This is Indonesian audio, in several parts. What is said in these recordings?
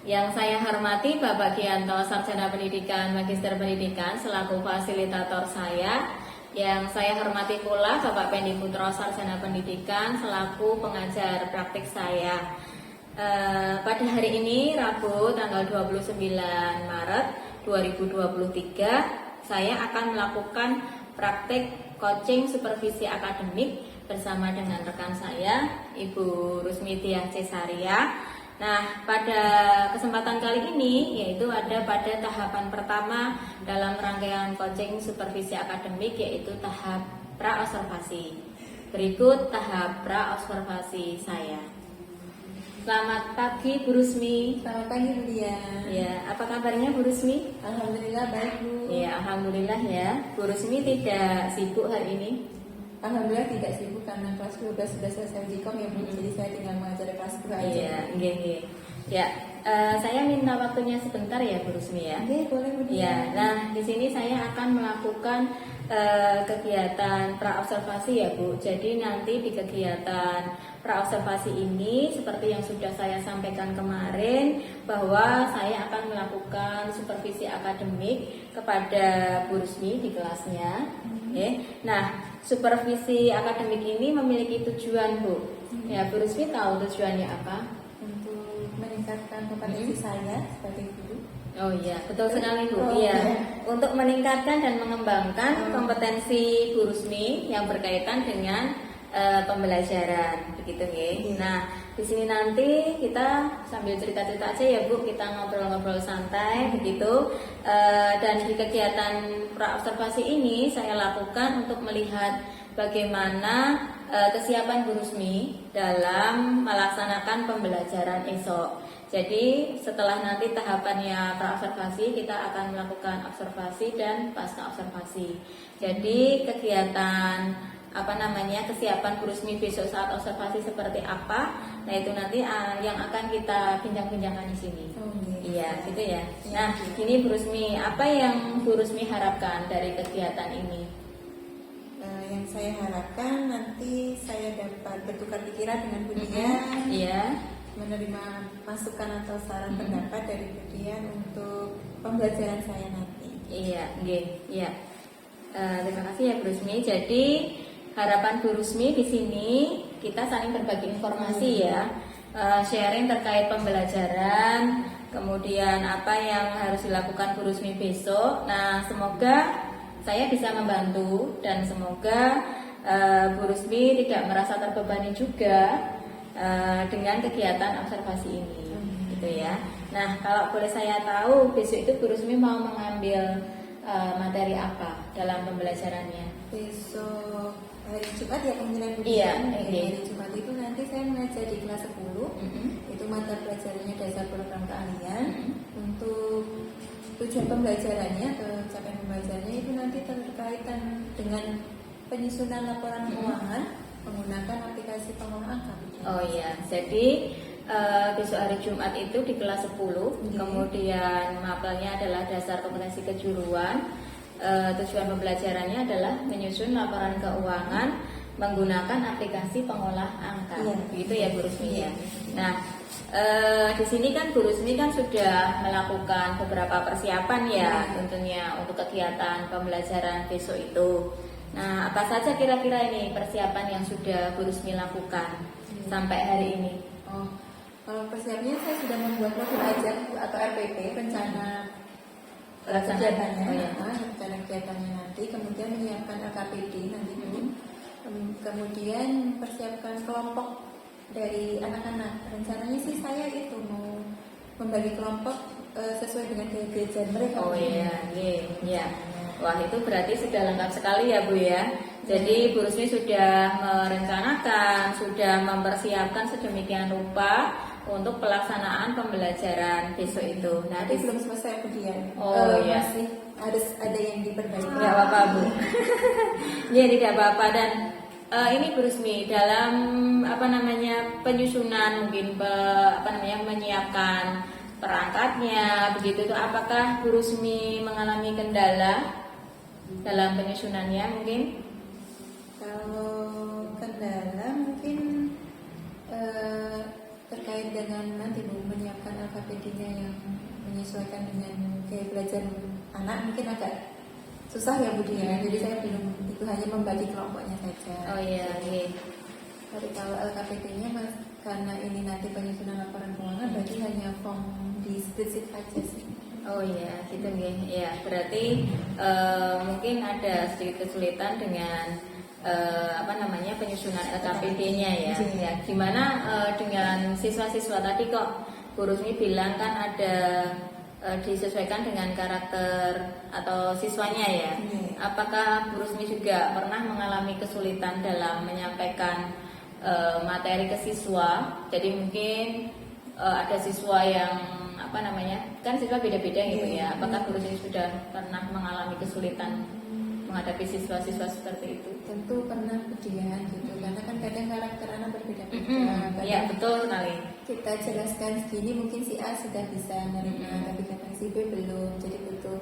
Yang saya hormati Bapak Gianto, Sarjana Pendidikan, Magister Pendidikan selaku fasilitator saya. Yang saya hormati pula Bapak Pendi Putro, Sarjana Pendidikan selaku pengajar praktik saya. Pada hari ini Rabu tanggal 29 Maret 2023 saya akan melakukan praktik coaching supervisi akademik bersama dengan rekan saya Ibu Rusmi Diah Cesaria. Nah, pada kesempatan kali ini yaitu ada pada tahapan pertama dalam rangkaian coaching supervisi akademik, yaitu tahap pra-observasi. Berikut tahap pra-observasi saya. Selamat pagi Bu Rusmi. Selamat pagi Bu Dia. Ya, apa kabarnya Bu Rusmi? Alhamdulillah baik Bu. Ya, alhamdulillah ya. Bu Rusmi tidak sibuk hari ini? Alhamdulillah tidak sibuk karena kelas 12 sudah selesai Jikom ya Bu. Jadi saya tinggal mengajar kelas 2 aja. Iya, nggih. Ya, saya minta waktunya sebentar ya Bu Rusmi ya. Oke, boleh Bu. Ya, nah di sini saya akan melakukan kegiatan pra-observasi ya Bu. Jadi nanti di kegiatan pra-observasi ini seperti yang sudah saya sampaikan kemarin, bahwa saya akan melakukan supervisi akademik kepada Bu Rusmi di kelasnya. Oke. Nah, supervisi akademik ini memiliki tujuan Bu. Ya, Bu Rusmi tahu tujuannya apa? Untuk meningkatkan kompetensi saya sebagai guru. Oh iya, betul sekali Bu. Oh, Iya, iya. untuk meningkatkan dan mengembangkan kompetensi Bu Rusmi yang berkaitan dengan pembelajaran, begitu ya. Nah, di sini nanti kita sambil cerita-cerita aja ya Bu, kita ngobrol-ngobrol santai begitu. Dan di kegiatan pra-observasi ini saya lakukan untuk melihat bagaimana kesiapan Bu Rusmi dalam melaksanakan pembelajaran esok. Jadi setelah nanti tahapannya pra-observasi, kita akan melakukan observasi dan pasca observasi. Jadi kegiatan kesiapan Bu Rusmi besok saat observasi seperti apa? Nah, itu nanti yang akan kita bincang-bincangkan di sini. Iya, gitu ya. Nah, ini Bu Rusmi, apa yang Bu Rusmi harapkan dari kegiatan ini? Yang saya harapkan nanti saya dapat bertukar pikiran dengan Bu Dia. Iya. Menerima masukan atau saran pendapat dari Bu Dia untuk pembelajaran saya nanti. Iya, nggih. Iya. Terima kasih ya Bu Rusmi. Jadi harapan Bu Rusmi di sini kita saling berbagi informasi ya, sharing terkait pembelajaran, kemudian apa yang harus dilakukan Bu Rusmi besok. Nah, semoga saya bisa membantu dan semoga Bu Rusmi tidak merasa terbebani juga dengan kegiatan observasi ini, gitu ya. Nah, kalau boleh saya tahu besok itu Bu Rusmi mau mengambil materi apa dalam pembelajarannya? Besok hari Jumat ya kemungkinan Bu. Iya, Hari Jumat itu nanti saya mengajar di kelas 10. Itu mata pelajarannya dasar program keahlian. Untuk tujuan pembelajarannya atau capaian pembelajarannya itu nanti terkaitan dengan penyusunan laporan keuangan menggunakan aplikasi pengolah angka. Oh iya, jadi besok hari Jumat itu di kelas 10. Kemudian mapelnya adalah dasar kompetensi kejuruan. Tujuan pembelajarannya adalah menyusun laporan keuangan menggunakan aplikasi pengolah angka. Begitu ya Bu Rusmi ya. Nah, di sini kan Bu Rusmi kan sudah melakukan beberapa persiapan ya tentunya untuk kegiatan pembelajaran besok itu. Nah, apa saja kira-kira ini persiapan yang sudah Bu Rusmi lakukan sampai hari ini? Kalau persiapannya saya sudah membuat profil ajar atau RPP, rencana kegiatannya, rencana kegiatannya nanti, kemudian menyiapkan LKPD nanti, kemudian persiapkan kelompok dari anak-anak. Rencananya sih saya itu mau membagi kelompok sesuai dengan gaya belajar mereka. Oh iya, iya. Wah, itu berarti sudah lengkap sekali ya Bu ya. Jadi Bu Rusmi sudah merencanakan, sudah mempersiapkan sedemikian rupa untuk pelaksanaan pembelajaran besok itu. Nah, Tapi belum selesai kemudian. Oh, iya. Masih harus ada yang diperbaiki. Tidak apa-apa Bu. Ya, tidak apa-apa. Dan ini Bu Rusmi dalam penyusunan mungkin menyiapkan perangkatnya begitu itu, apakah Bu Rusmi mengalami kendala dalam penyusunannya mungkin? Kalau kendala mungkin terkait dengan nanti Bu menyiapkan LKPD-nya yang menyesuaikan dengan gaya belajar anak mungkin agak susah ya Bu Dia. Jadi saya belum, itu hanya membagi kelompoknya saja. Oh iya, iya. Tapi kalau LKPD-nya Mas, karena ini nanti penyusunan laporan keuangan berarti hanya form di spreadsheet aja sih. Oh iya, gitu nggih. Ya, berarti mungkin ada sedikit kesulitan dengan penyusunan LKPD-nya ya. Ya, gimana dengan siswa-siswa tadi kok Bu Rusmi bilang kan ada disesuaikan dengan karakter atau siswanya ya. Apakah Bu Rusmi juga pernah mengalami kesulitan dalam menyampaikan materi ke siswa? Jadi mungkin ada siswa yang kan siswa beda-beda gitu ya. Apakah Bu Rusmi sudah pernah mengalami kesulitan menghadapi siswa-siswa seperti itu? Tentu pernah kejadian gitu, karena kan kadang karakter anak berbeda-beda. Ya betul sekali. Kita jelaskan segini mungkin si A sudah bisa menerima, tapi kadang si B belum. Jadi butuh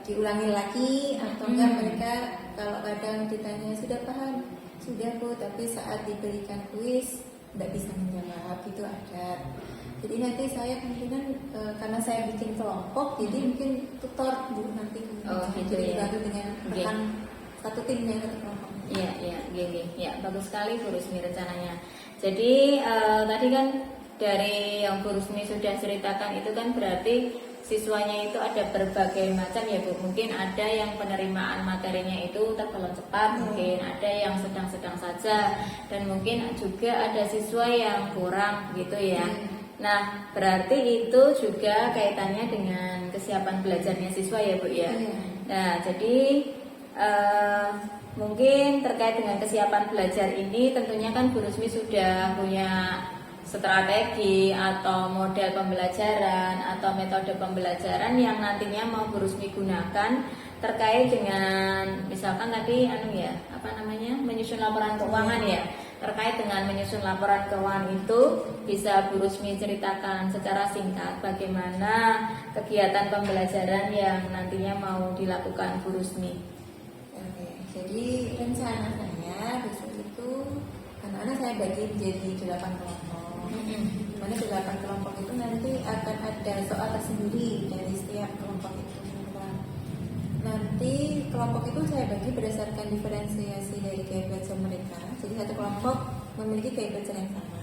diulangi lagi atau enggak mereka kalau kadang ditanya sudah paham, sudah Bu, tapi saat diberikan kuis tidak bisa menjawab, itu ada. Jadi nanti saya kemungkinan karena saya bikin kelompok, jadi mungkin tutor Bu nanti. Gitu jadi ya. bantu dengan rekan satu timnya, satu kelompok. Iya, gini. Ya, bagus sekali Bu Rusmi rencananya. Jadi tadi kan dari yang Bu Rusmi sudah ceritakan itu kan berarti siswanya itu ada berbagai macam ya Bu. Mungkin ada yang penerimaan materinya itu tergolong cepat, mungkin ada yang sedang-sedang saja, dan mungkin juga ada siswa yang kurang gitu ya. Nah, berarti itu juga kaitannya dengan kesiapan belajarnya siswa ya Bu ya. Nah, jadi mungkin terkait dengan kesiapan belajar ini tentunya kan Bu Rusmi sudah punya strategi atau model pembelajaran atau metode pembelajaran yang nantinya mau Bu Rusmi gunakan terkait dengan misalkan tadi menyusun laporan keuangan ya. Terkait dengan menyusun laporan keuangan itu bisa Bu Rusmi ceritakan secara singkat bagaimana kegiatan pembelajaran yang nantinya mau dilakukan Bu Rusmi. Oke, jadi rencana saya besok itu anak-anak saya bagi menjadi 8 kelompok. Dimana 8 kelompok itu nanti akan ada soal tersendiri dari setiap kelompok itu. Nanti kelompok itu saya bagi berdasarkan diferensiasi dari gaya belajar mereka. Jadi satu kelompok memiliki gaya belajar yang sama.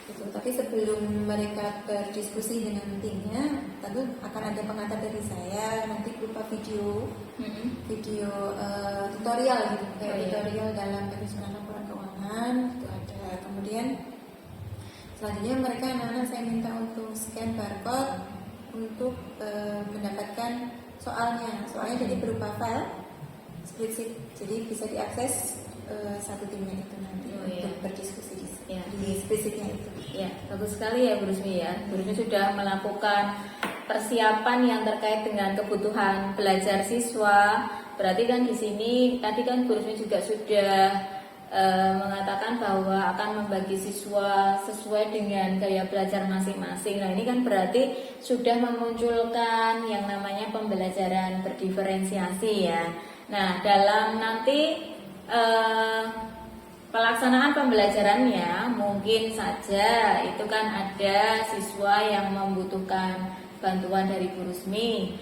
Gitu. Tapi sebelum mereka berdiskusi dengan timnya, tentu akan ada pengantar dari saya nanti berupa video tutorial gitu, kayak tutorial dalam penyusunan laporan keuangan itu ada. Kemudian selanjutnya mereka anak-anak saya minta untuk scan barcode untuk mendapatkan soalnya jadi berupa file spreadsheet, jadi bisa diakses satu timnya itu nanti untuk berdiskusi di spreadsheetnya itu. Ya, bagus sekali ya Bu Rusmi ya. Bu Rusmi sudah melakukan persiapan yang terkait dengan kebutuhan belajar siswa. Berarti kan di sini tadi kan Bu Rusmi juga sudah mengatakan bahwa akan membagi siswa sesuai dengan gaya belajar masing-masing. Nah, ini kan berarti sudah memunculkan yang namanya pembelajaran berdiferensiasi ya. Nah, dalam nanti pelaksanaan pembelajarannya mungkin saja itu kan ada siswa yang membutuhkan bantuan dari Bu Rusmi.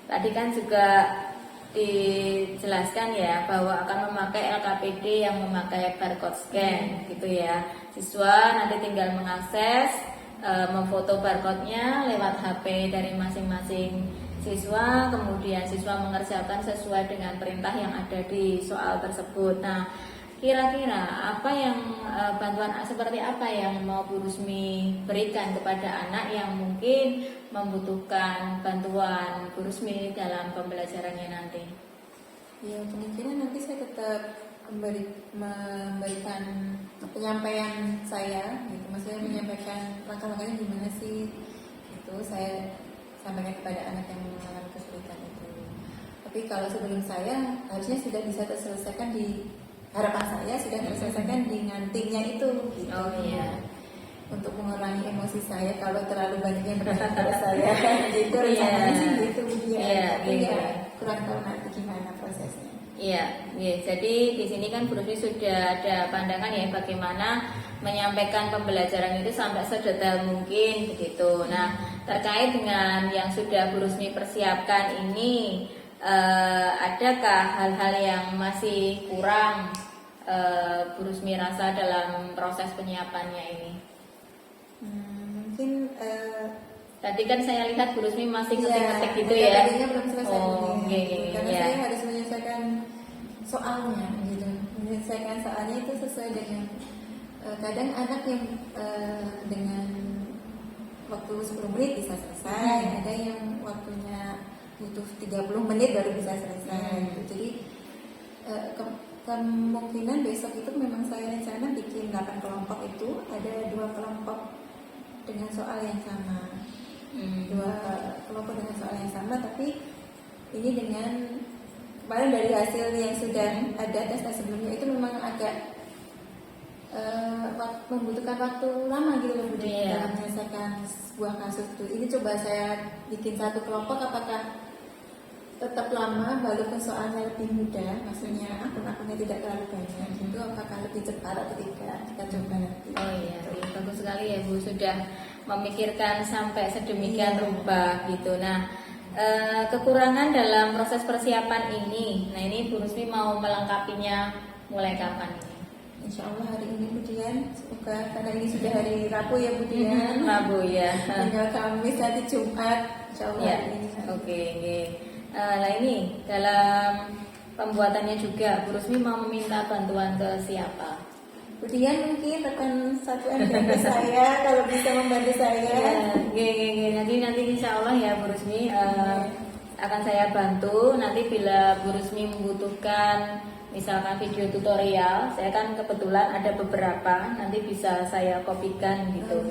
Tadi kan juga dijelaskan ya bahwa akan memakai LKPD yang memakai barcode scan gitu ya. Siswa nanti tinggal mengakses, memfoto barcode-nya lewat HP dari masing-masing siswa, kemudian siswa mengerjakan sesuai dengan perintah yang ada di soal tersebut. Nah, kira-kira apa yang bantuan seperti apa yang mau Bu Rusmi berikan kepada anak yang mungkin membutuhkan bantuan Bu Rusmi dalam pembelajarannya nanti? Ya kemungkinan nanti saya tetap memberikan penyampaian saya, gitu. Maksudnya menyampaikan langkah-langkahnya gimana sih, itu saya sampaikan kepada anak yang mengalami kesulitan itu. Tapi kalau sebelum saya harusnya sudah bisa terselesaikan di harapan saya sudah terselesaikan di ngantingnya itu, gitu. Oh iya. Untuk mengurangi emosi saya kalau terlalu banyak yang berkaitan pada saya, gitu rencananya sih gitu. Tapi ya kurang tahu nanti gimana prosesnya. Iya, iya. Jadi di sini kan Bu Rusmi sudah ada pandangan ya bagaimana menyampaikan pembelajaran itu sampai sedetail mungkin begitu. Nah, terkait dengan yang sudah Bu Rusmi persiapkan ini, adakah hal-hal yang masih kurang Bu Rusmi rasa dalam proses penyiapannya ini? Mungkin Tadi kan saya lihat Bu Rusmi masih iya, ngetik-ngetik gitu ya. tadinya belum selesai karena iya. saya harus menyelesaikan soalnya, gitu. Menyelesaikan soalnya itu sesuai dengan kadang anak yang dengan waktu 10 menit bisa selesai, ada yang waktunya butuh 30 menit baru bisa selesai. Gitu. Jadi kemungkinan besok itu memang saya rencana bikin 8 kelompok itu ada 2 kelompok dengan soal yang sama. 2 kelompok dengan soal yang sama, tapi ini dengan kemarin dari hasil yang sudah ada tes sebelumnya itu memang agak membutuhkan waktu lama gitu loh dalam menyelesaikan sebuah kasus itu. Ini coba saya bikin 1 kelompok, apakah tetap lama walaupun soalnya lebih mudah, maksudnya akun-akunnya tidak terlalu banyak, itu apakah lebih cepat atau tidak, kita coba nanti. Oh iya, bagus sekali ya Bu, sudah memikirkan sampai sedemikian rupa gitu. Nah, kekurangan dalam proses persiapan ini, nah ini Bu Rusmi mau melengkapinya mulai kapan ini? Insya Allah hari ini kemudian, semoga karena ini sudah hari Rabu ya kemudian. Rabu ya. Tinggal Kamis nanti Jumat, Insya Allah Ya. hari ini. Oke. Nah ini dalam pembuatannya juga Bu Rusmi mau meminta bantuan ke siapa? Kemudian mungkin rekan satu MDP saya kalau bisa membantu saya. Nanti insya Allah ya Bu Rusmi akan saya bantu. Nanti bila Bu Rusmi membutuhkan misalkan video tutorial, saya kan kebetulan ada beberapa, nanti bisa saya kopikan gitu.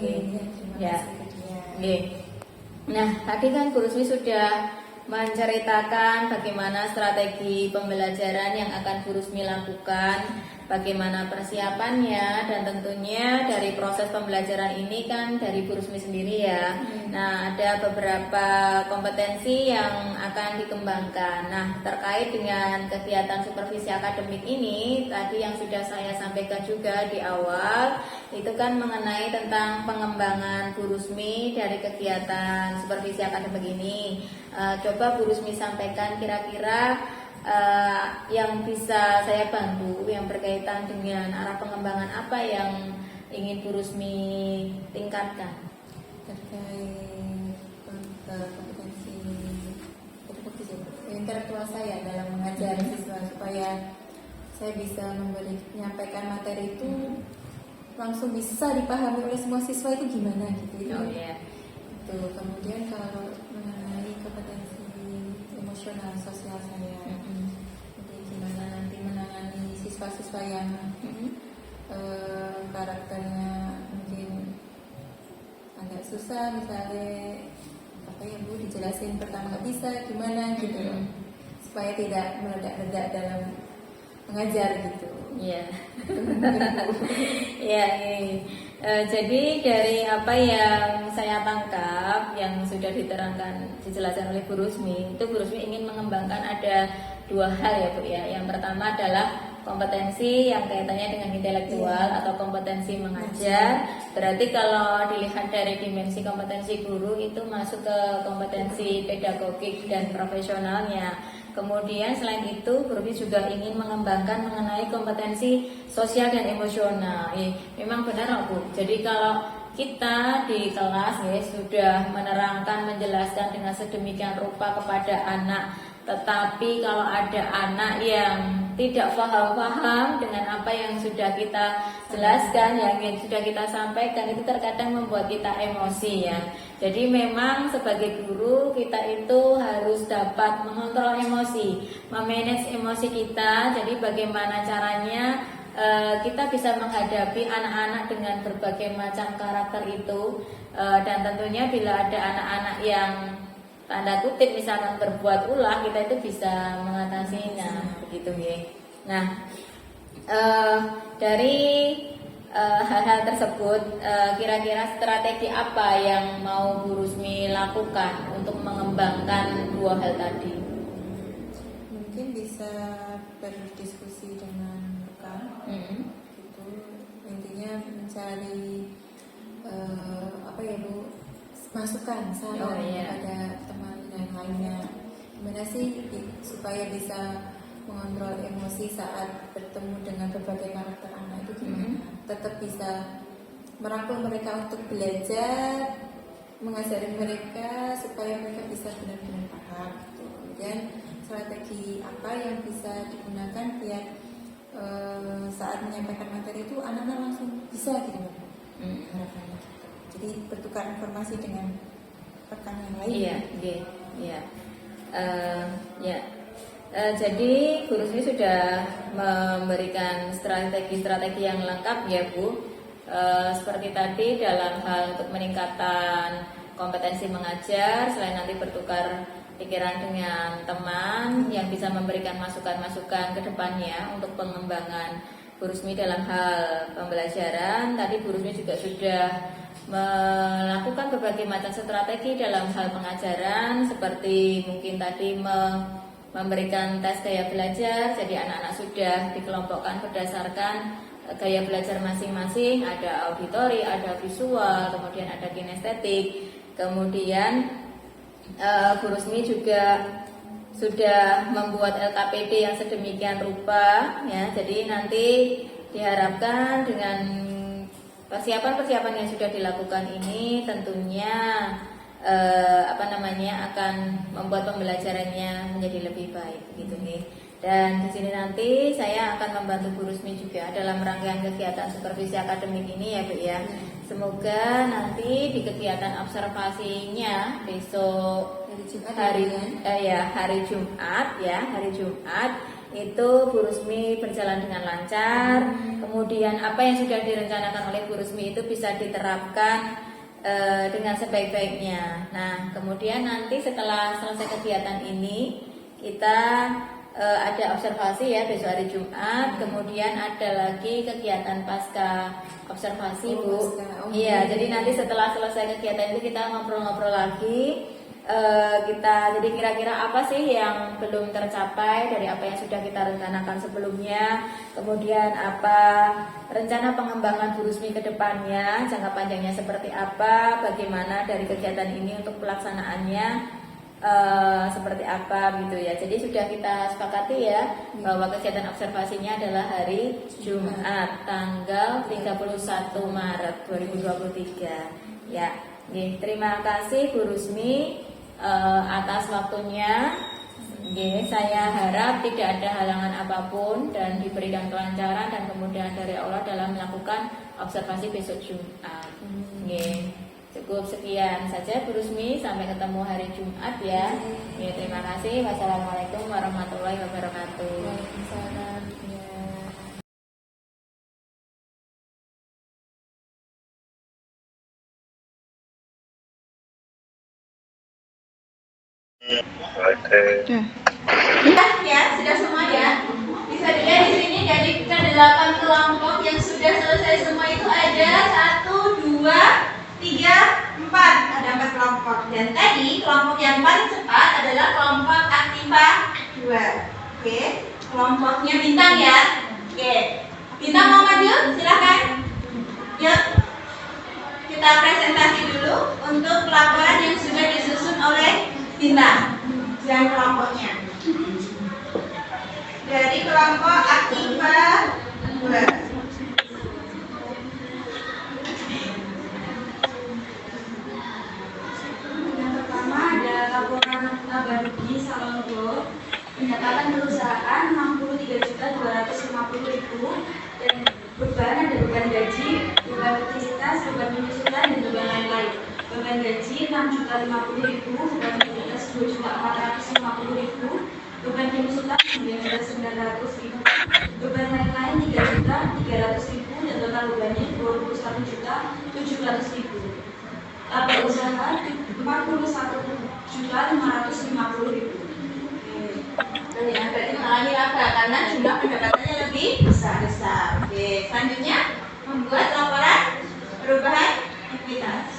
Nah tadi kan Bu Rusmi sudah menceritakan bagaimana strategi pembelajaran yang akan Bu Rusmi lakukan, bagaimana persiapannya, dan tentunya dari proses pembelajaran ini kan dari Bu Rusmi sendiri ya. Nah, ada beberapa kompetensi yang akan dikembangkan. Nah, terkait dengan kegiatan supervisi akademik ini, tadi yang sudah saya sampaikan juga di awal, itu kan mengenai tentang pengembangan Bu Rusmi dari kegiatan supervisi akademik ini. Coba Bu Rusmi sampaikan kira-kira yang bisa saya bantu yang berkaitan dengan arah pengembangan apa yang ingin Bu Rusmi tingkatkan terkait kompetensi intelektual saya dalam mengajar siswa, supaya saya bisa menyampaikan materi itu langsung bisa dipahami oleh semua siswa itu gimana gitu. Itu kemudian kalau mengenai kompetensi emosional sosial saya, jadi gimana nanti menangani siswa-siswa yang karakternya mungkin agak susah, misalnya apa ya Bu dijelasin pertama nggak bisa gimana gitu, supaya tidak meledak-ledak dalam mengajar gitu. Iya. Jadi dari apa yang saya tangkap yang sudah dijelaskan oleh Bu Rusmi, itu Bu Rusmi ingin mengembangkan ada 2 hal ya Bu ya. Yang pertama adalah kompetensi yang kaitannya dengan intelektual atau kompetensi mengajar. Berarti kalau dilihat dari dimensi kompetensi guru itu masuk ke kompetensi pedagogik dan profesionalnya. Kemudian selain itu, Bu Rusmi juga ingin mengembangkan mengenai kompetensi sosial dan emosional. Memang benar Bu. Jadi kalau kita di kelas ya sudah menerangkan, menjelaskan dengan sedemikian rupa kepada anak, tetapi kalau ada anak yang tidak paham dengan apa yang sudah kita jelaskan, yang sudah kita sampaikan, itu terkadang membuat kita emosi ya. Jadi memang sebagai guru kita itu harus dapat mengontrol emosi, memanage emosi kita. Jadi bagaimana caranya kita bisa menghadapi anak-anak dengan berbagai macam karakter itu, dan tentunya bila ada anak-anak yang tanda kutip misalkan berbuat ulah, kita itu bisa mengatasinya begitu ya. Nah, dari hal-hal tersebut, kira-kira strategi apa yang mau Bu Rusmi lakukan untuk mengembangkan dua hal tadi? Mungkin bisa berdiskusi dengan rekan, gitu. Intinya mencari apa ya Bu, masukan, saran kepada teman dan lainnya. Gimana sih supaya bisa mengontrol emosi saat bertemu dengan berbagai karakter anak itu gimana? Tetap bisa merangkul mereka untuk belajar, mengajari mereka supaya mereka bisa benar-benar paham gitu. Kemudian strategi apa yang bisa digunakan biar saat menyampaikan materi itu anak-anak langsung bisa gitu harapannya. Jadi bertukar informasi dengan rekan yang lain. Iya. Jadi Bu Rusmi sudah memberikan strategi-strategi yang lengkap ya Bu. Seperti tadi dalam hal untuk meningkatkan kompetensi mengajar, selain nanti bertukar pikiran dengan teman yang bisa memberikan masukan-masukan ke depannya untuk pengembangan Bu Rusmi dalam hal pembelajaran. Tadi Bu Rusmi juga sudah melakukan berbagai macam strategi dalam hal pengajaran, seperti mungkin tadi memberikan tes gaya belajar. Jadi anak-anak sudah dikelompokkan berdasarkan gaya belajar masing-masing, ada auditori, ada visual, kemudian ada kinestetik. Kemudian Bu Rusmi juga sudah membuat LKPD yang sedemikian rupa ya. Jadi nanti diharapkan dengan persiapan-persiapan yang sudah dilakukan ini tentunya akan membuat pembelajarannya menjadi lebih baik gitu nih. Dan di sini nanti saya akan membantu Bu Rusmi juga dalam rangkaian kegiatan supervisi akademik ini ya Bu ya. Semoga nanti di kegiatan observasinya besok hari Jumat itu Bu Rusmi berjalan dengan lancar. Kemudian apa yang sudah direncanakan oleh Bu Rusmi itu bisa diterapkan dengan sebaik-baiknya. Nah, kemudian nanti setelah selesai kegiatan ini kita ada observasi ya besok hari Jumat. Kemudian ada lagi kegiatan pasca observasi Bu. Iya, jadi nanti setelah selesai kegiatan itu kita ngobrol-ngobrol lagi. Jadi kira-kira apa sih yang belum tercapai dari apa yang sudah kita rencanakan sebelumnya, kemudian apa rencana pengembangan Bu Rusmi ke depannya, jangka panjangnya seperti apa, bagaimana dari kegiatan ini untuk pelaksanaannya seperti apa gitu ya. Jadi sudah kita sepakati ya bahwa kegiatan observasinya adalah hari Jumat tanggal 31 Maret 2023 ya. Terima kasih Bu Rusmi atas waktunya. Saya harap tidak ada halangan apapun dan diberikan kelancaran dan kemudahan dari Allah dalam melakukan observasi besok Jumat. Cukup sekian saja Bu Rusmi, sampai ketemu hari Jumat ya. Terima kasih. Wassalamualaikum warahmatullahi wabarakatuh. Waalaikumsalam. Sudah semua ya. Bisa dilihat di sini dari ke-8 kelompok yang sudah selesai semua itu ada 1, 2, 3, 4. Ada 4 kelompok. Dan tadi kelompok yang paling cepat adalah kelompok Aktiva 2. Oke, kelompoknya Bintang ya. Oke. Bintang mau maju? Silakan. Yuk. Kita presentasi dulu untuk laporan yang sudah disusun oleh Bintang dan kelompoknya. Dari kelompok Aktiva 2. Laporan laba rugi Salongo, pendapatan perusahaan 63 juta beban, ada beban gaji, beban rutinitas, beban penyusutan, dan beban lain-lain. Beban gaji 6.050.000, beban rutinitas 2.450.000, beban penyusutan 9.900.000, beban lain-lain 3.300.000, dan total bebannya 21.700.000. Laba usaha 41.550.000. Nah, ya, berarti mengalami laba karena jumlah pendapatannya lebih besar. Oke, selanjutnya membuat laporan perubahan aktivitas.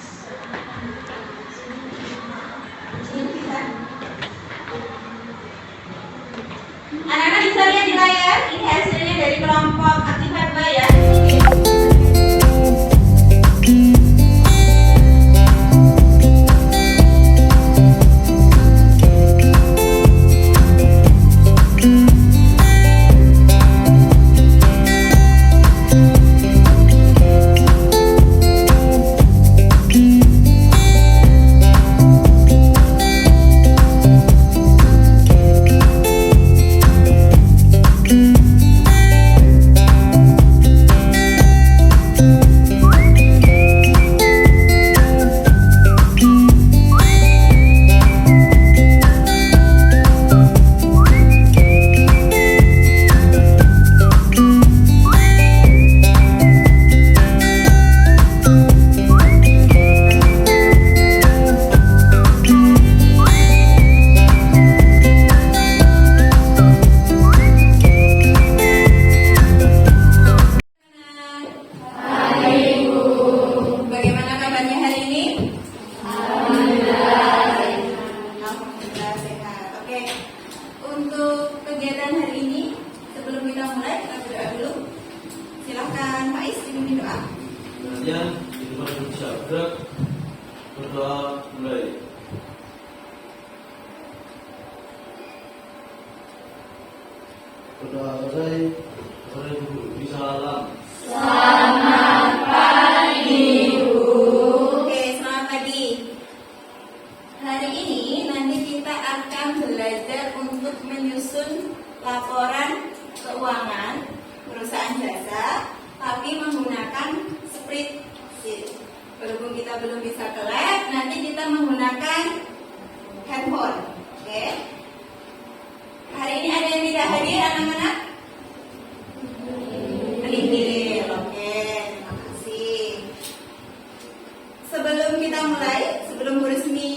Ini bisa. Anak-anak bisa lihat di layar, ini hasilnya dari kelompok aktifat 2 ya. Bagaimana kabarnya hari ini? Alhamdulillah sehat. Oke, untuk kegiatan hari ini sebelum kita mulai kita berdoa dulu. Silahkan Pak Is dipimpin doa. Kemudian di depan bisa gerak berdoa mulai. Berdoa selesai, sore dulu bisa alam. Oke, selamat pagi. Hari ini nanti kita akan belajar untuk menyusun laporan keuangan perusahaan jasa, tapi menggunakan spreadsheet. Berhubung kita belum bisa ke lab, nanti kita menggunakan handphone. Oke. Hari ini ada yang tidak hadir, anak-anak? Hadir. Oke, terima kasih. Sebelum kita mulai, sebelum Bu Rusmi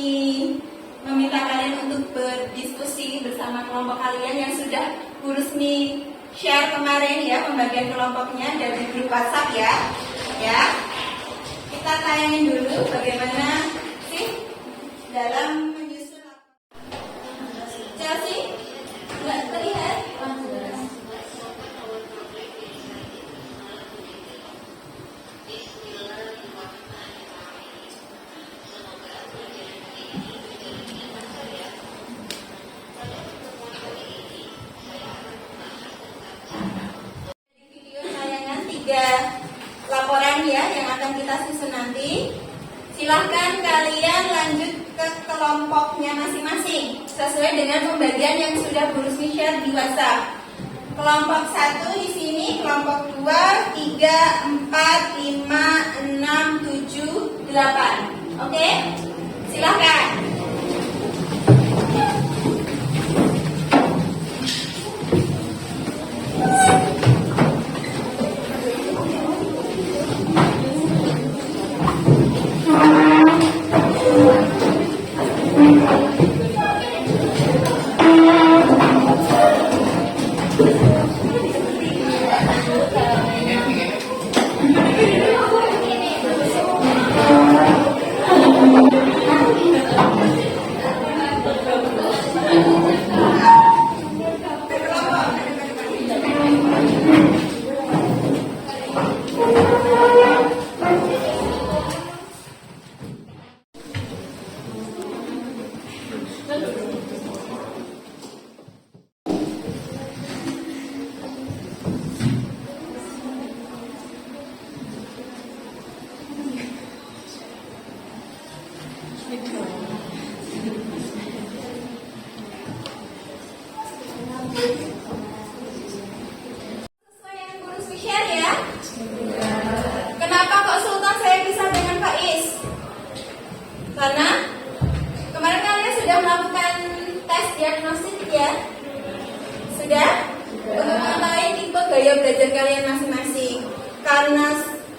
meminta kalian untuk berdiskusi bersama kelompok kalian yang sudah Bu Rusmi share kemarin ya, pembagian kelompoknya dari grup WhatsApp ya. Ya. Kita tayangin dulu bagaimana sih dalam menyusun Chelsea. Nggak terlihat? Video tayangan 3 laporan ya yang akan kita susun nanti. Silahkan kalian lanjut ke kelompoknya masing-masing sesuai dengan pembagian yang sudah Bu Rusmi share di WhatsApp. Kelompok 1 di sini, kelompok 2, 3, 4, 5, 6, 7, 8. Oke? Silahkan. Karena kemarin kalian sudah melakukan tes diagnostik ya? Sudah? Untuk mengetahui tipe gaya belajar kalian masing-masing. Karena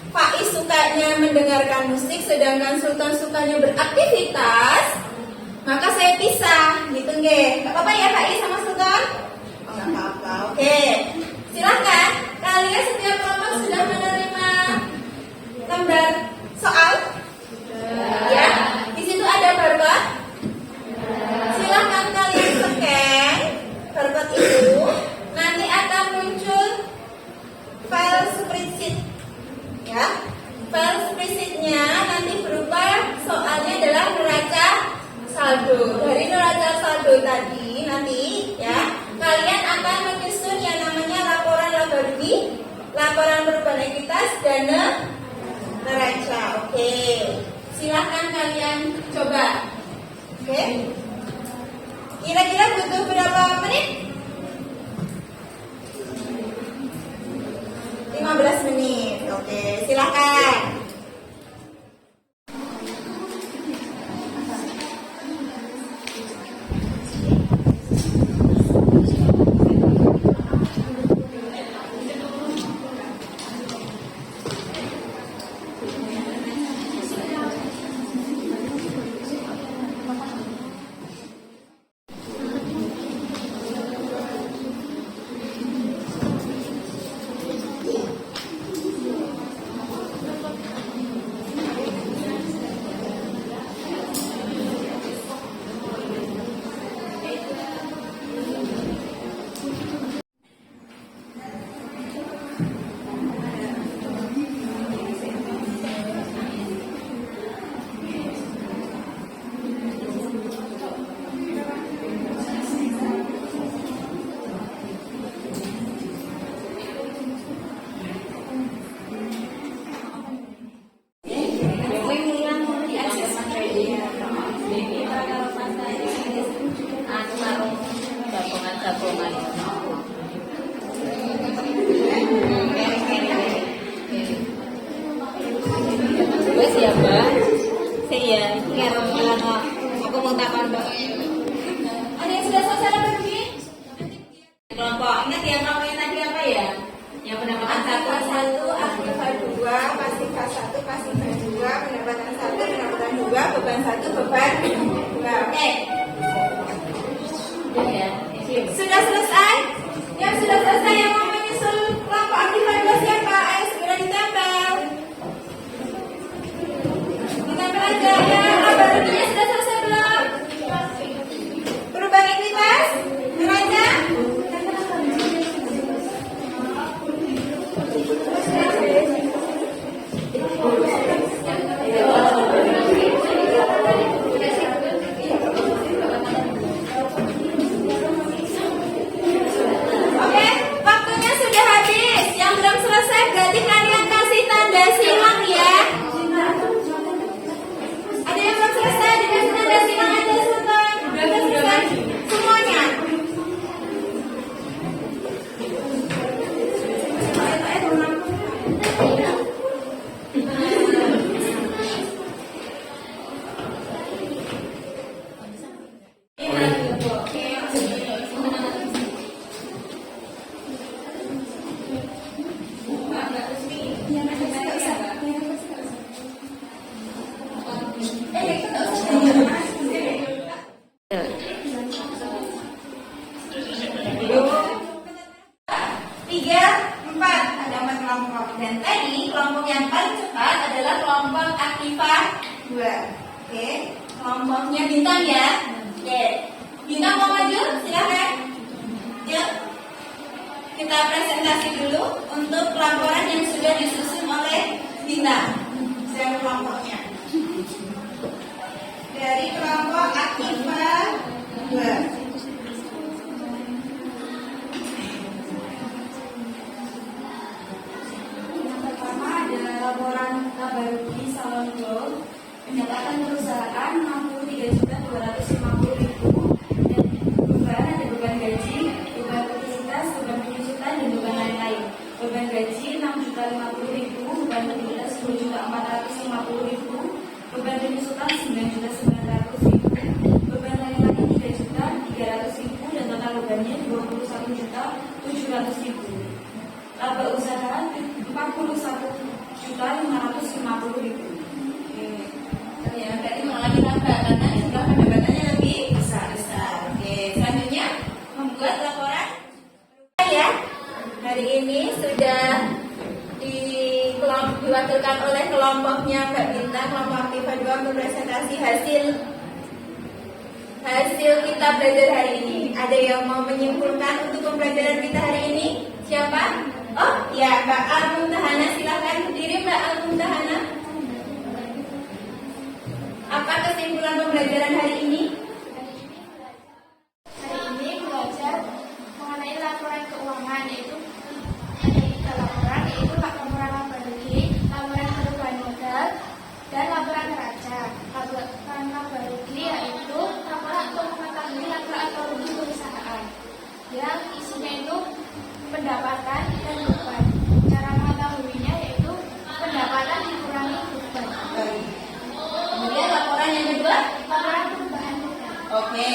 Faiz sukanya mendengarkan musik, sedangkan Sultan sukanya beraktivitas, maka saya pisah, gitu nggih. Gak apa-apa ya Faiz sama Sultan? Oh gak apa-apa, oke. Silakan, kalian setiap kelompok sudah menerima lembar soal? Ya, di situ ada barcode. Silakan kalian scan barcode itu. Nanti akan muncul file spreadsheet. Ya, file spreadsheetnya nanti berupa soalnya adalah neraca saldo. Dari neraca saldo tadi nanti ya kalian akan menyusun yang namanya laporan laba rugi, laporan perubahan ekuitas, dana neraca. Oke, silahkan kalian coba. Oke, kira-kira butuh berapa menit? 15 menit. Oke, silakan. Aku mau takon, Mbak. Ada yang sudah selesai laba rugi? Kelompok, ingat ya kelompoknya tadi apa ya? Yang pendapatan satu, aktiva 2, pasifika 1, pasifika 2, pendapatan 1, pendapatan 2, beban 1, beban 2. Oke. udah ya. Sudah selesai? Yang sudah selesai yang mau menyusul kelompok aktiva 2 siapa? Ayo segera ditempel. Ditempel aja ya. Laba ruginya sudah selesai belum? Perubahan ekuitas? Neraca? Oke, waktunya sudah habis. Yang belum selesai berarti kalian kasih tanda silang ya. Ada yang belum selesai dikasih tanda silang aja Sultan. Sudah selesai semuanya. Tiga, empat, ada 4 kelompok. Dan tadi kelompok yang paling cepat adalah kelompok aktiva 2. Oke, kelompoknya bintang ya. Oke, bintang mau maju, silakan. Yuk, kita presentasi dulu untuk laporan yang sudah disusun oleh bintang. Saya kelompoknya dari kelompok aktiva 2. Laporan laba rugi salon gold pendapatan perusahaan 63.250.000 dan beban ada beban gaji, beban publisitas, beban penyusutan dan beban lain-lain. Beban gaji 6.050.000, beban publisitas 10.450.000, beban penyusutan 9.900.000, beban laki-laki 3.300.000 dan total bebannya 21.700.000. Laba usaha 41.550.000. Ya, berarti mengalami laba karena jumlah pendapatannya lebih besar. Oke, selanjutnya membuat laporan. Ya, hari ini sudah diwakilkan oleh kelompoknya Mbak Bintang, kelompok aktiva 2 mempresentasi hasil kita belajar hari ini. Ada yang mau menyimpulkan untuk pembelajaran kita hari ini? Siapa? Oh, ya, Mbak Al-Muntahana, silakan berdiri Mbak Al-Muntahana. Apa kesimpulan pembelajaran hari ini? Hari ini belajar mengenai laporan keuangan, yaitu ada 3 laporan, yaitu laporan laba rugi, laporan perubahan modal, dan laporan neraca. Laporan laba rugi yaitu laporan untuk mengetahui laba atau rugi perusahaan, yang isinya itu pendapatan dan beban. Cara mengetahuinya yaitu pendapatan dikurangi beban. Baik. Kemudian laporan yang kedua? Laporan perubahan modal. Oke.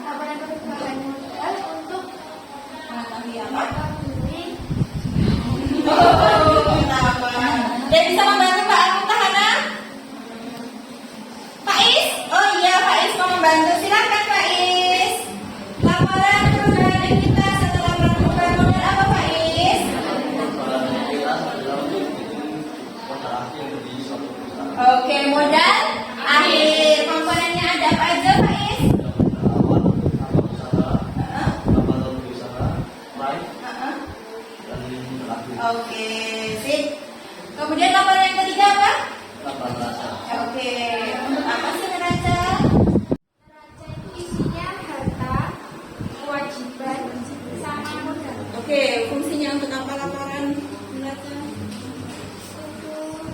Laporan perubahan modal untuk Mengetahui apa? mengetahui Apa? Dan bisa membantu Pak Al-Muntahana? Pak Is? Oh iya, Pak Is mau membantu. Silakan Pak Is. Laporan perubahan kita setelah perubahan modal apa Pak Is? Oke, modal akhir. Komponennya ada apa aja Pak Is? Oke, sip. Kemudian laporan yang ketiga apa? Oke, untuk apa sih neraca? neraca itu isinya harta, kewajiban, sama modal. Oke, fungsinya untuk apa laporan neraca? Untuk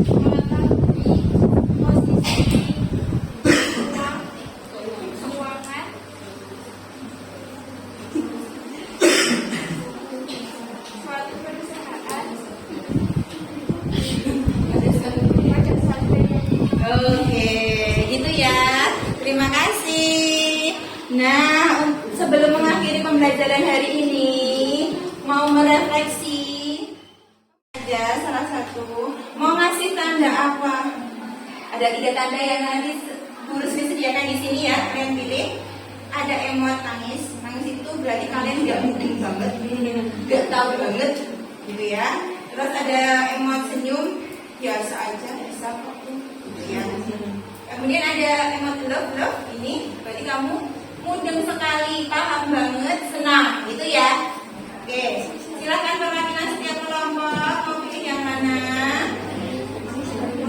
mengetahui posisi uang, keuangan, suatu perusahaan pada suatu Oke, gitu ya. Terima kasih. Nah, sebelum mengakhiri pembelajaran hari ini, mau merefleksi aja salah satu. Mau ngasih tanda apa? Ada 3 tanda yang nanti Guru disediakan di sini ya. Kalian pilih. Ada emot nangis. Nangis itu berarti kalian nggak mungkin banget, nggak tahu banget, gitu ya. Terus ada emot senyum, biasa aja, bisa kok. Ya. Kemudian ada emot love, ini berarti kamu mudeng sekali, paham banget, senang, gitu ya. Oke, silakan perwakilan setiap kelompok mau pilih yang mana?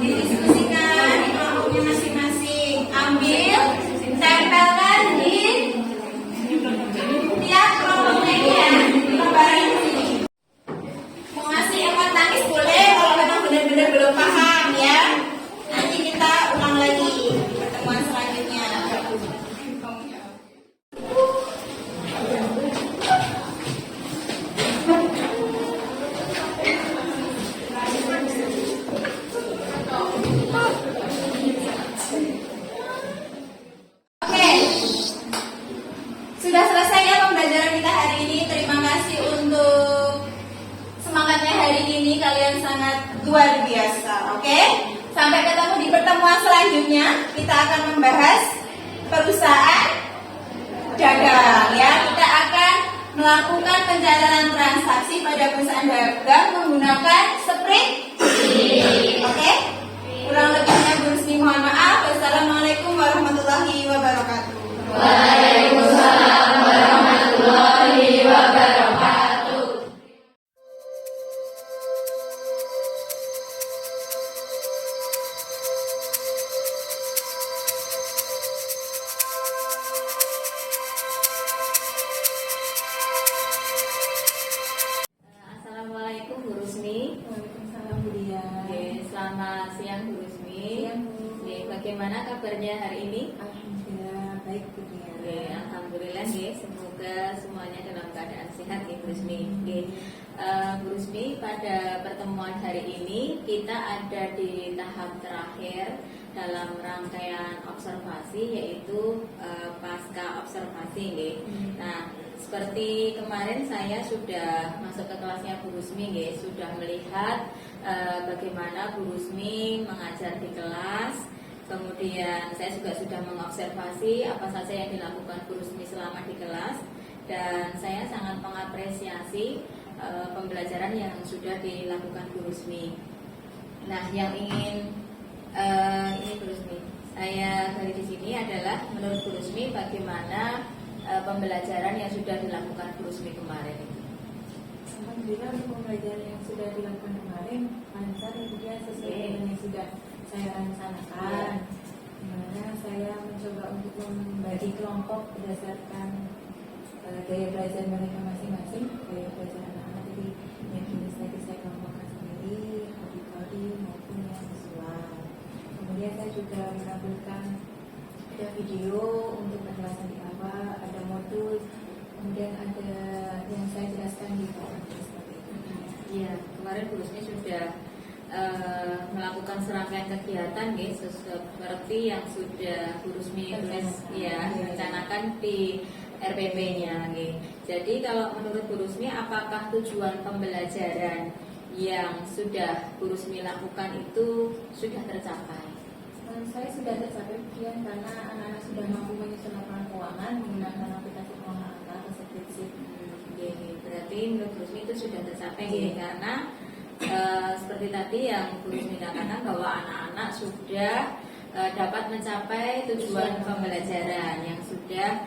Didiskusikan di kelompoknya masing-masing. Ambil, tempelkan di tiap kelompoknya ya. Lembaran di sini. Mau ngasih emot nangis boleh kalau memang benar-benar belum paham ya. Nanti kita ulang lagi pertemuan selanjutnya. Oke, sudah selesai ya pembelajaran kita hari ini. Terima kasih untuk semangatnya hari ini, kalian sangat luar biasa. Oke, sampai ketemu di pertemuan selanjutnya. Kita akan membahas perusahaan dagang ya. Kita akan melakukan pencatatan transaksi pada perusahaan dagang menggunakan spreadsheet. Oke, kurang lebihnya Guru Sni mohon maaf. Wassalamualaikum warahmatullahi wabarakatuh. Waalaikumsalam warahmatullahi wabarakatuh. Assalamualaikum Bu Rusmi. Waalaikumsalam Bu Dia. Oke, selamat siang Bu Rusmi. Siang, Bu. Oke, bagaimana kabarnya hari ini? Alhamdulillah baik Bu Dia. Oke, alhamdulillah ya. Semoga semuanya dalam keadaan sehat ya Bu Rusmi. Oke, Bu Rusmi, pada pertemuan hari ini kita ada di tahap terakhir dalam rangkaian observasi, yaitu pasca observasi nggih. Nah, seperti kemarin saya sudah masuk ke kelasnya Bu Rusmi nggih, sudah melihat bagaimana Bu Rusmi mengajar di kelas. Kemudian saya juga sudah mengobservasi apa saja yang dilakukan Bu Rusmi selama di kelas, dan saya sangat mengapresiasi pembelajaran yang sudah dilakukan Bu Rusmi. Nah, yang ingin ini Bu Rusmi, saya gali di sini adalah menurut Bu Rusmi bagaimana pembelajaran yang sudah dilakukan Bu Rusmi kemarin itu. Alhamdulillah untuk pembelajaran yang sudah dilakukan kemarin lancar, kemudian sesuai dengan yang sudah saya rencanakan. Dimana saya mencoba untuk membagi kelompok berdasarkan gaya belajar mereka masing-masing, gaya belajar anak-anak. Jadi yang jenis tadi saya kelompokkan sendiri, auditori maupun yang visual. Kemudian saya juga menampilkan ada video untuk penjelasan di awal, ada modul, kemudian ada yang saya jelaskan di bawah seperti itu. Iya, kemarin Bu Rusmi sudah melakukan serangkaian kegiatan guys, seperti yang sudah Bu Rusmi rencanakan di RPP-nya. Jadi kalau menurut Bu Rusmi, apakah tujuan pembelajaran yang sudah Bu Rusmi lakukan itu sudah tercapai? Saya sudah tercapai kemudian karena anak-anak sudah mampu menyusun laporan keuangan menggunakan aplikasi keuangan atau spreadsheet. Berarti menurut Bu Rusmi itu sudah tercapai karena seperti tadi yang Bu Rusmi katakan bahwa anak-anak sudah dapat mencapai tujuan pembelajaran yang sudah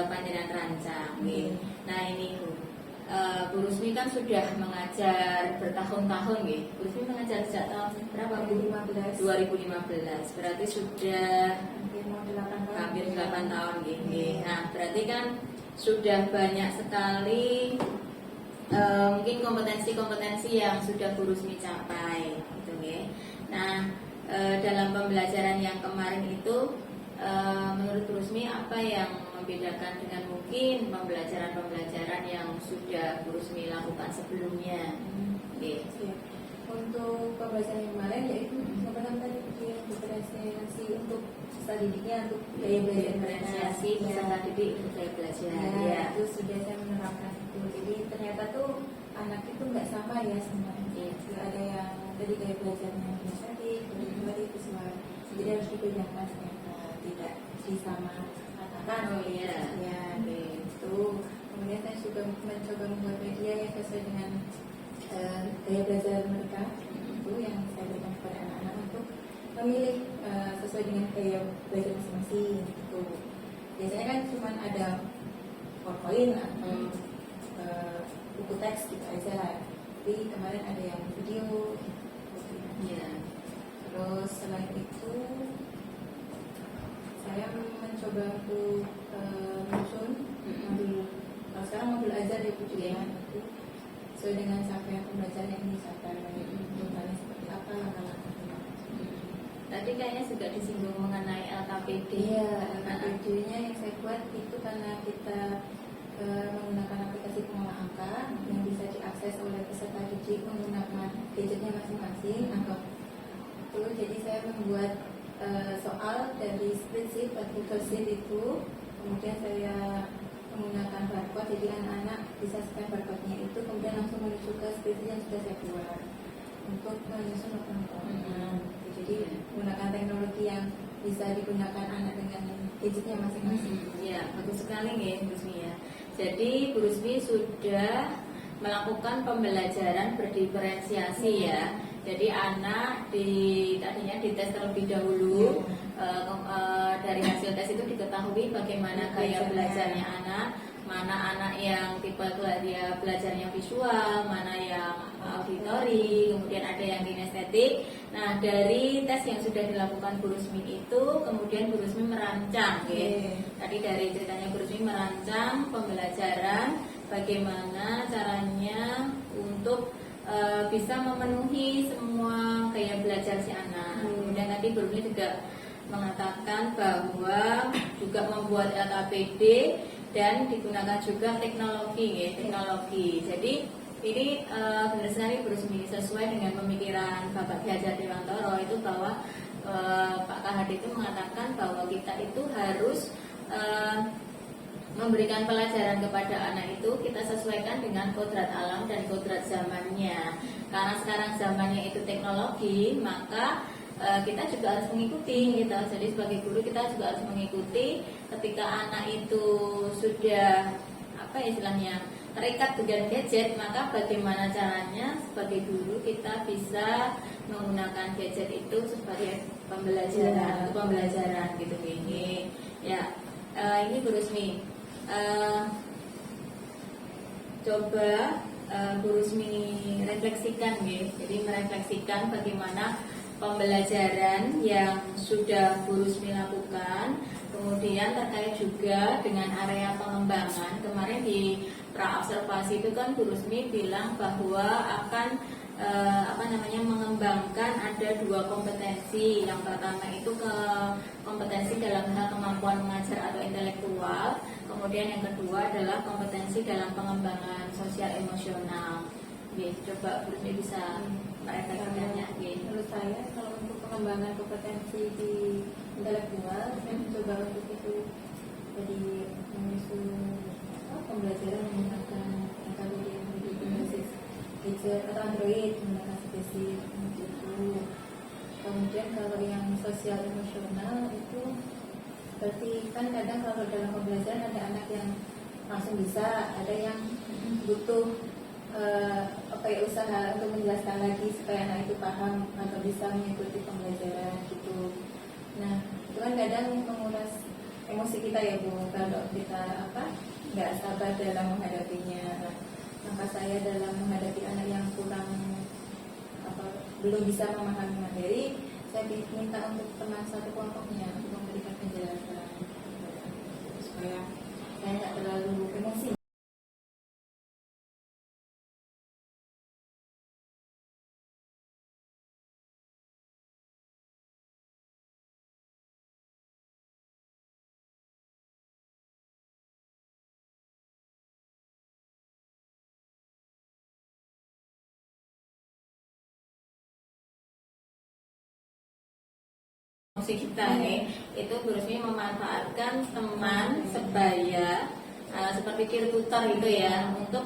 panjenengan rancang. Nah ini Bu Rusmi kan sudah mengajar bertahun-tahun nggih. Bu Rusmi mengajar sejak tahun berapa Bu? 2015. Berarti sudah hampir 8 tahun nggih. Nah, berarti kan sudah banyak sekali mungkin kompetensi-kompetensi yang sudah Bu Rusmi capai gitu nggih. Nah, dalam pembelajaran yang kemarin itu menurut Bu Rusmi apa yang membedakan dengan mungkin pembelajaran-pembelajaran yang sudah Bu Rusmi lakukan sebelumnya? Untuk pembelajaran yang kemarin yaitu sebenarnya tadi diferensiasi untuk peserta didiknya, untuk gaya belajar Diferensiasi peserta didik untuk gaya belajar. Ya, itu sudah saya menerapkan itu. Jadi ternyata tuh anak itu nggak sama ya semuanya. Ada yang tadi gaya belajarnya biasa di itu semua. Jadi harus dibedakan ternyata, tidak disamaratakan. Ya, itu. Kemudian saya juga mencoba membuat media yang sesuai dengan gaya belajar mereka, itu yang saya berikan kepada anak-anak untuk memilih sesuai dengan gaya belajar masing-masing. Itu biasanya kan cuma ada PowerPoint atau buku teks gitu aja lah. Tapi kemarin ada yang video. Terus selain itu saya mencoba untuk menyusun modul. Kalau sekarang modul ajar ya Bu ya, itu sesuai dengan capaian pembelajaran yang ini capai, tuntutannya seperti apa, langkah-langkahnya. Tadi kayaknya juga disinggung mengenai LKPD. Iya, LKPD-nya yang saya buat itu karena kita menggunakan aplikasi pengolah angka yang bisa diakses oleh peserta didik menggunakan gadgetnya masing-masing atau itu. Jadi saya membuat soal dari spreadsheet atau Google Sheet itu, kemudian saya menggunakan barcode, jadi anak-anak bisa scan barcode-nya itu, kemudian langsung menuju ke spreadsheet yang sudah saya buat untuk menyusun laporan keuangan. Jadi menggunakan teknologi yang bisa digunakan anak dengan gadgetnya masing-masing. Ya, bagus sekali ya Bu Rusmi ya. Jadi Bu Rusmi sudah melakukan pembelajaran berdiferensiasi ya. Jadi anak tadinya dites terlebih dahulu. Dari hasil tes itu diketahui bagaimana gaya belajarnya anak, mana anak yang tipe dia belajarnya visual, mana yang auditori, kemudian ada yang kinestetik. Nah, dari tes yang sudah dilakukan Bu Rusmi itu, kemudian Bu Rusmi merancang, tadi dari ceritanya Bu Rusmi merancang pembelajaran bagaimana caranya untuk bisa memenuhi semua gaya belajar si anak. Kemudian tadi Bu Rusmi juga mengatakan bahwa juga membuat LKPD dan digunakan juga teknologi. Jadi ini benar sekali Bu Rusmi, sesuai dengan pemikiran Bapak Ki Hajar Dewantoro itu bahwa Pak KHD itu mengatakan bahwa kita itu harus memberikan pelajaran kepada anak itu kita sesuaikan dengan kodrat alam dan kodrat zamannya. Karena sekarang zamannya itu teknologi, maka kita juga harus mengikuti gitu. Jadi sebagai guru kita juga harus mengikuti ketika anak itu sudah apa istilahnya terikat dengan gadget, maka bagaimana caranya sebagai guru kita bisa menggunakan gadget itu sebagai pembelajaran, pembelajaran gitu ini. Ya, ini Bu Rusmi, coba Bu Rusmi refleksikan ya. Jadi merefleksikan bagaimana pembelajaran yang sudah Bu Rusmi lakukan, kemudian terkait juga dengan area pengembangan. Kemarin di praobservasi itu kan Bu Rusmi bilang bahwa akan mengembangkan ada 2 kompetensi. Yang pertama itu kompetensi dalam hal kemampuan mengajar atau intelektual, kemudian yang kedua adalah kompetensi dalam pengembangan sosial emosional. Coba Bu Rusmi bisa merefleksikannya. Menurut saya kalau untuk pengembangan kompetensi di intelektual, saya mencoba untuk itu jadi menyusun pembelajaran menggunakan metode berbasis gadget atau Android, menggunakan basic itu. Kemudian kalau yang sosial emosional itu seperti kan kadang kalau dalam pembelajaran ada anak yang langsung bisa, ada yang butuh usaha untuk menjelaskan lagi supaya anak itu paham atau bisa mengikuti pembelajaran gitu. Nah, itu kan kadang menguras emosi kita ya Bu, kalau kita nggak sabar dalam menghadapinya. Maka saya dalam menghadapi anak yang kurang belum bisa memahami materi, saya minta untuk teman satu kelompoknya untuk memberikan penjelasan supaya saya nggak terlalu emosi. Fungsi kita nih itu harusnya memanfaatkan teman sebaya seperti peer tutor gitu ya untuk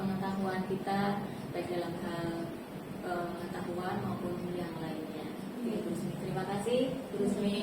pengetahuan kita baik dalam hal pengetahuan maupun yang lainnya. Oke, Bu Rusmi. Terima kasih, Bu Rusmi.